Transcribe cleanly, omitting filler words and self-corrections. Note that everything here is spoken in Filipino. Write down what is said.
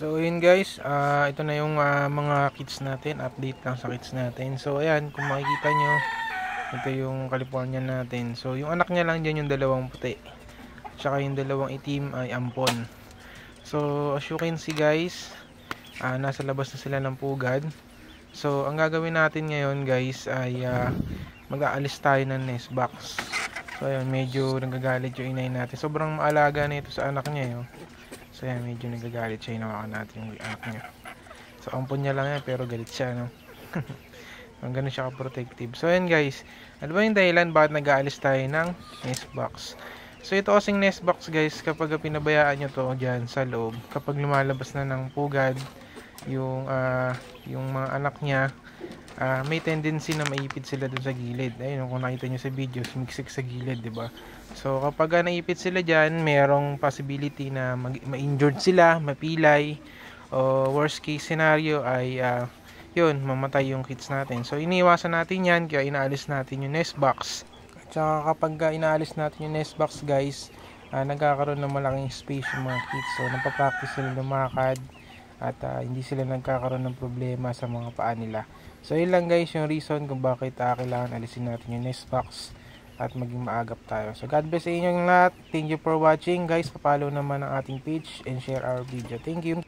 So yun guys, ito na yung mga kits natin, update lang sa kits natin. So ayan, kung makikita nyo, ito yung California natin. So yung anak niya lang dyan yung dalawang puti, tsaka yung dalawang itim ay ampon. So as you can see guys, nasa labas na sila ng pugad. So ang gagawin natin ngayon guys ay mag-aalis tayo ng nest box. So ayan, medyo nagagalit yung inay natin. Sobrang maalaga na ito sa anak niya yun. So yan, medyo nagagalit siya, hinawakan natin yung anak niya. So ampon niya lang yan, pero galit siya, no? Ang ganun siya ka-protective. So yan guys, ano ba yung dahilan bakit nag-aalis tayo ng nest box? So ito kasing nest box guys, kapag pinabayaan nyo to dyan sa loob, kapag lumalabas na ng pugad yung mga anak niya, may tendency na maipit sila dun sa gilid. Ayun, kung nakita nyo sa video, sumiksik sa gilid, diba? So kapag naipit sila dyan, merong possibility na ma-injured sila, mapilay, o worst case scenario ay yun, mamatay yung kids natin. So iniiwasan natin yan, kaya inaalis natin yung nest box. At saka kapag inaalis natin yung nest box guys, nagkakaroon ng malaking space yung mga kids. So napapractice sila lumakad at hindi sila nagkakaroon ng problema sa mga paa nila. So yun lang guys yung reason kung bakit kailangan alisin natin yung nest box at maging maagap tayo. So God bless sa inyong lahat. Thank you for watching guys. Pa-follow naman ang ating page and share our video. Thank you.